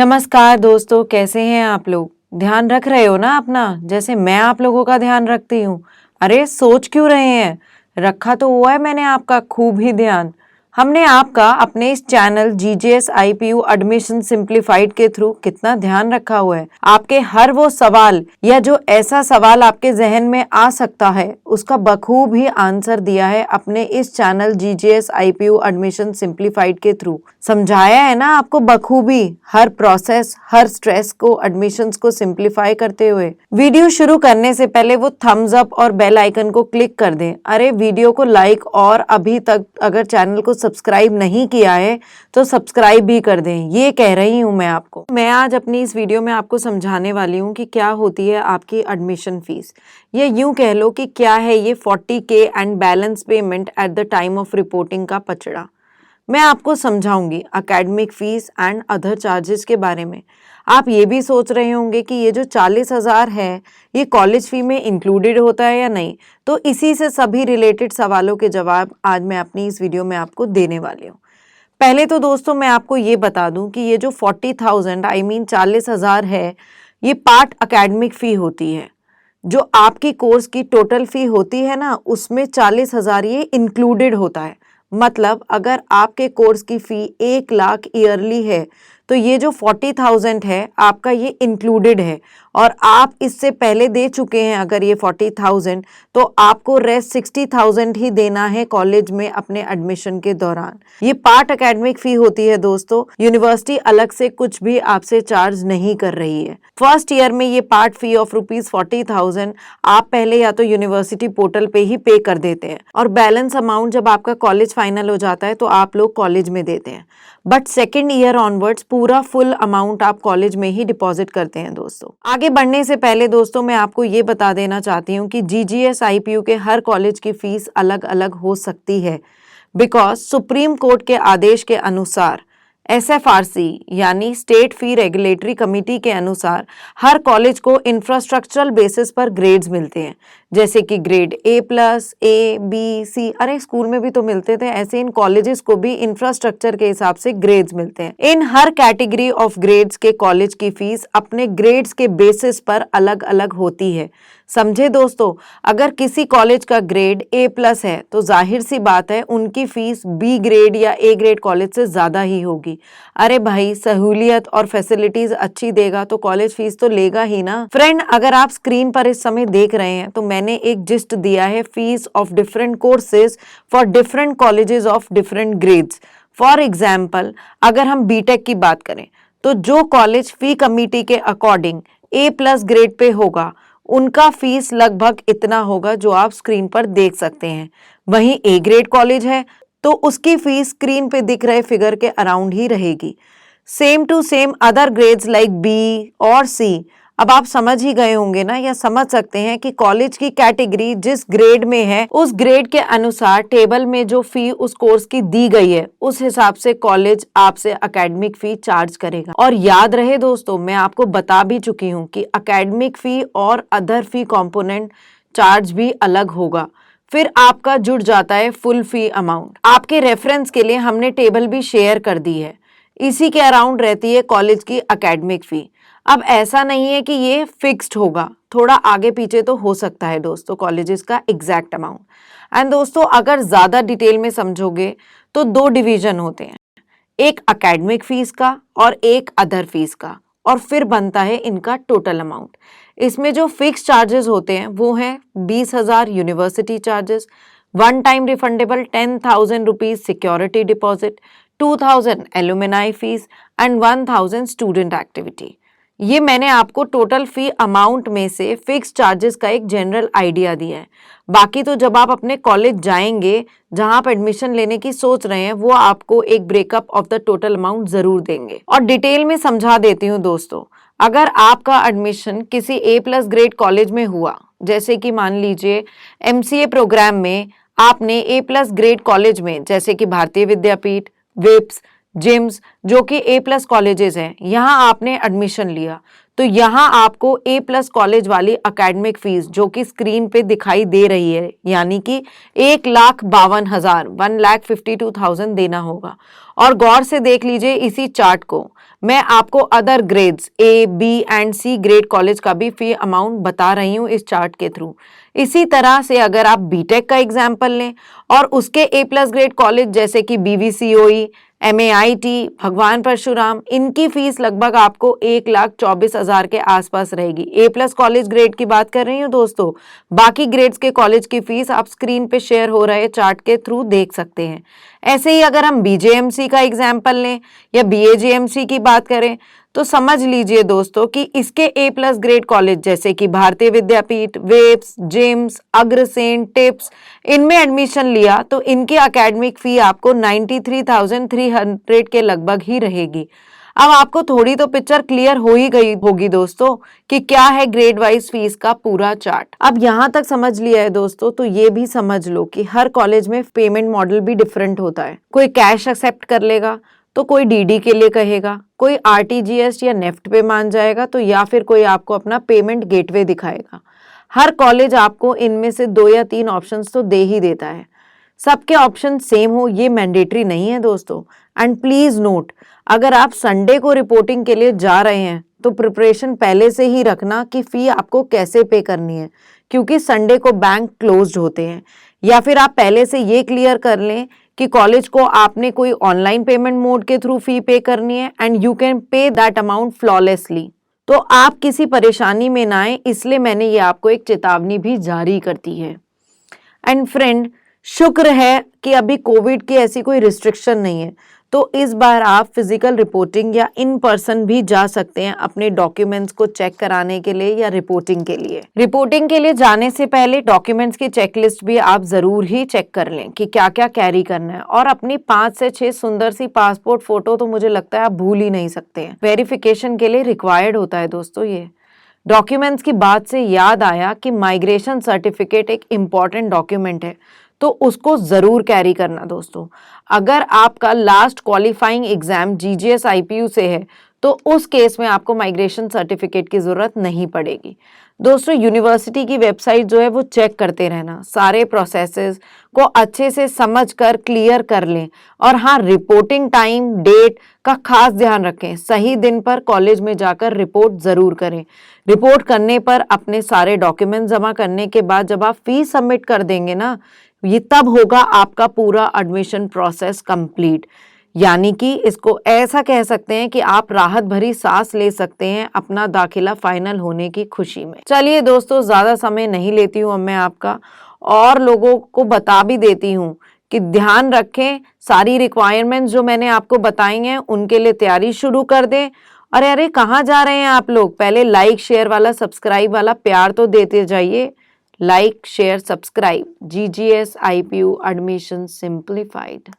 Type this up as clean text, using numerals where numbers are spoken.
नमस्कार दोस्तों, कैसे हैं आप लोग। ध्यान रख रहे हो ना अपना, जैसे मैं आप लोगों का ध्यान रखती हूँ। अरे सोच क्यों रहे हैं, रखा तो हुआ है मैंने आपका खूब ही ध्यान। हमने आपका अपने इस channel GGS IPU admission simplified के थ्रू कितना ध्यान रखा हुआ है। आपके हर वो सवाल या जो ऐसा सवाल आपके जहन में आ सकता है उसका बखूब ही आंसर दिया है अपने इस channel GGS IPU admission simplified के थ्रू। समझाया है ना आपको बखूबी, हर प्रोसेस, हर स्ट्रेस को, एडमिशंस को सिंप्लीफाई करते हुए। वीडियो शुरू करने से पहले वो थम्स अप और बेल आइकन को क्लिक कर दें। अरे वीडियो को लाइक और अभी तक अगर चैनल को सब्सक्राइब नहीं किया है तो सब्सक्राइब भी कर दें, ये कह रही हूँ मैं आपको। मैं आज अपनी इस वीडियो में आपको समझाने वाली हूँ कि क्या होती है आपकी एडमिशन फीस, या यूं कह लो कि क्या है ये 40K and balance payment at the time of reporting का पचड़ा। मैं आपको समझाऊंगी academic fees and other charges के बारे में। आप ये भी सोच रहे होंगे कि ये जो 40,000 है ये कॉलेज फी में इंक्लूडेड होता है या नहीं, तो इसी से सभी रिलेटेड सवालों के जवाब आज मैं अपनी इस वीडियो में आपको देने वाली हूँ। पहले तो दोस्तों मैं आपको ये बता दूं कि ये जो 40,000 आई मीन 40,000 है, ये पार्ट एकेडमिक फ़ी होती है। जो आपकी कोर्स की टोटल फ़ी होती है ना, उसमें 40,000 ये इंक्लूडेड होता है। मतलब अगर आपके कोर्स की फ़ी 1 लाख ईयरली है तो ये जो 40,000 है आपका ये इंक्लूडेड है, और आप इससे पहले दे चुके हैं अगर ये 40,000 तो आपको रेस्ट 60,000 ही देना है कॉलेज में अपने एडमिशन के दौरान। ये पार्ट एकेडमिक फ़ी होती है दोस्तों, यूनिवर्सिटी अलग से कुछ भी आपसे चार्ज नहीं कर रही है। फर्स्ट ईयर में ये पार्ट फी ऑफ ₹40,000 आप पहले या तो यूनिवर्सिटी पोर्टल पे ही पे कर देते हैं, और बैलेंस अमाउंट जब आपका कॉलेज फाइनल हो जाता है तो आप लोग कॉलेज में देते हैं। बट सेकेंड ईयर ऑनवर्ड्स पूरा फुल अमाउंट आप कॉलेज में ही डिपॉजिट करते हैं दोस्तों। आगे बढ़ने से पहले दोस्तों मैं आपको ये बता देना चाहती हूँ कि जीजीएस आईपीयू के हर कॉलेज की फीस अलग अलग हो सकती है, बिकॉज सुप्रीम कोर्ट के आदेश के अनुसार SFRC यानी स्टेट फी रेगुलेटरी कमेटी के अनुसार हर कॉलेज को इंफ्रास्ट्रक्चरल बेसिस पर ग्रेड्स मिलते हैं, जैसे कि grade A+, A, B, C। अरे स्कूल में भी तो मिलते थे, ऐसे इन कॉलेजेस को भी इंफ्रास्ट्रक्चर के हिसाब से ग्रेड्स मिलते हैं। इन हर कैटेगरी ऑफ ग्रेड्स के कॉलेज की फीस अपने ग्रेड्स के बेसिस पर अलग अलग होती है। समझे दोस्तों, अगर किसी कॉलेज का ग्रेड A+ है तो जाहिर सी बात है उनकी फीस B ग्रेड या A ग्रेड कॉलेज से ज़्यादा ही होगी। अरे भाई, सहूलियत और फैसिलिटीज अच्छी देगा तो कॉलेज फीस तो लेगा ही ना। फ्रेंड, अगर आप स्क्रीन पर इस समय देख रहे हैं तो मैंने एक जिस्ट दिया है fees of different courses for different colleges of different grades. For example, अगर हम बीटेक की बात करें तो जो कॉलेज फी कमेटी के अकॉर्डिंग A+ ग्रेड पे होगा उनका फीस लगभग इतना होगा जो आप स्क्रीन पर देख सकते हैं। वहीं A ग्रेड कॉलेज है तो उसकी फीस स्क्रीन पे दिख रहे फिगर के अराउंड ही रहेगी। Same to same other grades like B और C। अब आप समझ ही गए होंगे ना, या समझ सकते हैं कि कॉलेज की कैटेगरी जिस ग्रेड में है उस ग्रेड के अनुसार टेबल में जो फी उस कोर्स की दी गई है उस हिसाब से कॉलेज आपसे एकेडमिक फी चार्ज करेगा। और याद रहे दोस्तों, मैं आपको बता भी चुकी हूँ कि एकेडमिक फी और अदर फी कंपोनेंट चार्ज भी अलग होगा। फिर आपका जुड़ जाता है फुल फी अमाउंट। आपके रेफरेंस के लिए हमने टेबल भी शेयर कर दी है, इसी के अराउंड रहती है कॉलेज की एकेडमिक फी। अब ऐसा नहीं है कि ये फिक्स्ड होगा, थोड़ा आगे पीछे तो हो सकता है दोस्तों कॉलेजेस का एग्जैक्ट अमाउंट। एंड दोस्तों अगर ज़्यादा डिटेल में समझोगे तो 2 डिवीजन होते हैं, एक एकेडमिक फीस का और एक अदर फीस का, और फिर बनता है इनका टोटल अमाउंट। इसमें जो फिक्स चार्जेस होते हैं वो हैं 20,000 university charges, one time refundable 10,000 rupees security deposit, 2,000 alumni fees and 1,000 student activity. ये मैंने आपको टोटल फी अमाउंट में से फिक्स चार्जेस का एक जनरल आइडिया दिया है। बाकी तो जब आप अपने कॉलेज जाएंगे जहां आप एडमिशन लेने की सोच रहे हैं वो आपको एक breakup of the total amount जरूर देंगे। और डिटेल में समझा देती हूँ दोस्तों, अगर आपका एडमिशन किसी A+ ग्रेड कॉलेज में हुआ, जैसे कि मान लीजिए MCA प्रोग्राम में आपने A+ ग्रेड कॉलेज में, जैसे कि भारतीय विद्यापीठ, विप्स, जिम्स, जो कि A+ कॉलेजेस हैं, यहाँ आपने एडमिशन लिया तो यहाँ आपको A+ कॉलेज वाली एकेडमिक फीस जो कि स्क्रीन पे दिखाई दे रही है, यानी कि 1,52,000 1,52,000 देना होगा। और गौर से देख लीजिए इसी चार्ट को, मैं आपको other grades A, B and C grade college का भी फी अमाउंट बता रही हूँ इस चार्ट के थ्रू। इसी तरह से अगर आप बीटेक का एग्जाम्पल लें और उसके A+ ग्रेड कॉलेज जैसे कि BVCOE, MAIT, भगवान परशुराम, इनकी फीस लगभग आपको 1,24,000 के आसपास रहेगी। A+ कॉलेज ग्रेड की बात कर रही हूँ दोस्तों। बाकी ग्रेड्स के कॉलेज की फीस आप स्क्रीन पे शेयर हो रहे चार्ट के थ्रू देख सकते हैं। ऐसे ही अगर हम BJMC का एग्जाम्पल लें या BAJMC की बात करें तो समझ लीजिए दोस्तों कि इसके A+ ग्रेड कॉलेज जैसे कि भारतीय विद्यापीठ, वेब्स, जेम्स, अग्रसेन, टिप्स, इनमें एडमिशन लिया तो इनकी एकेडमिक फी आपको 93,300 के लगभग ही रहेगी। अब आपको थोड़ी तो पिक्चर क्लियर हो ही गई होगी दोस्तों कि क्या है ग्रेड वाइज फीस का पूरा चार्ट। अब यहाँ तक समझ लिया है दोस्तों, तो ये भी समझ लो कि हर कॉलेज में पेमेंट मॉडल भी डिफरेंट होता है। कोई कैश एक्सेप्ट कर लेगा तो कोई डीडी के लिए कहेगा, कोई आरटीजीएस या नेफ्ट पे मान जाएगा, तो या फिर कोई आपको अपना पेमेंट गेटवे दिखाएगा। हर कॉलेज आपको इनमें से 2 या 3 ऑप्शंस तो दे ही देता है। सबके ऑप्शन सेम हो ये मैंडेटरी नहीं है दोस्तों। एंड प्लीज नोट, अगर आप संडे को रिपोर्टिंग के लिए जा रहे हैं तो प्रिपरेशन पहले से ही रखना कि फी आपको कैसे पे करनी है, क्योंकि संडे को बैंक क्लोज्ड होते हैं। या फिर आप पहले से ये क्लियर कर लें कि कॉलेज को आपने कोई ऑनलाइन पेमेंट मोड के थ्रू फी पे करनी है and you can pay that amount flawlessly. तो आप किसी परेशानी में ना आए, इसलिए मैंने ये आपको एक चेतावनी भी जारी करती है। एंड फ्रेंड, शुक्र है कि अभी कोविड की ऐसी कोई रिस्ट्रिक्शन नहीं है, तो इस बार आप फिजिकल रिपोर्टिंग या इन पर्सन भी जा सकते हैं अपने डॉक्यूमेंट्स को चेक कराने के लिए या रिपोर्टिंग के लिए। रिपोर्टिंग के लिए जाने से पहले डॉक्यूमेंट्स की चेकलिस्ट भी आप जरूर ही चेक कर लें कि क्या क्या कैरी करना है, और अपनी 5 से 6 सुंदर सी पासपोर्ट फोटो तो मुझे लगता है आप भूल ही नहीं सकते हैं। वेरिफिकेशन के लिए रिक्वायर्ड होता है दोस्तों ये। डॉक्यूमेंट्स की बात से याद आया कि माइग्रेशन सर्टिफिकेट एक इम्पॉर्टेंट डॉक्यूमेंट है, तो उसको जरूर कैरी करना दोस्तों। अगर आपका last qualifying exam GGS IPU से है तो उस केस में आपको माइग्रेशन सर्टिफिकेट की जरूरत नहीं पड़ेगी। दोस्तों, यूनिवर्सिटी की वेबसाइट जो है वो चेक करते रहना, सारे प्रोसेसेस को अच्छे से समझ कर क्लियर कर लें। और हाँ, रिपोर्टिंग टाइम डेट का खास ध्यान रखें। सही दिन पर कॉलेज में जाकर रिपोर्ट जरूर करें। रिपोर्ट करने पर अपने सारे डॉक्यूमेंट जमा करने के बाद जब आप फीस सबमिट कर देंगे ना, ये तब होगा आपका पूरा एडमिशन प्रोसेस कंप्लीट। यानी कि इसको ऐसा कह सकते हैं कि आप राहत भरी सांस ले सकते हैं अपना दाखिला फाइनल होने की खुशी में। चलिए दोस्तों, ज्यादा समय नहीं लेती हूँ अब मैं आपका, और लोगों को बता भी देती हूँ कि ध्यान रखें, सारी रिक्वायरमेंट्स जो मैंने आपको बताई हैं उनके लिए तैयारी शुरू कर दें। अरे अरे, कहाँ जा रहे हैं आप लोग? पहले लाइक शेयर वाला सब्सक्राइब वाला प्यार तो देते जाइए। Like share subscribe, GGS IPU admission simplified.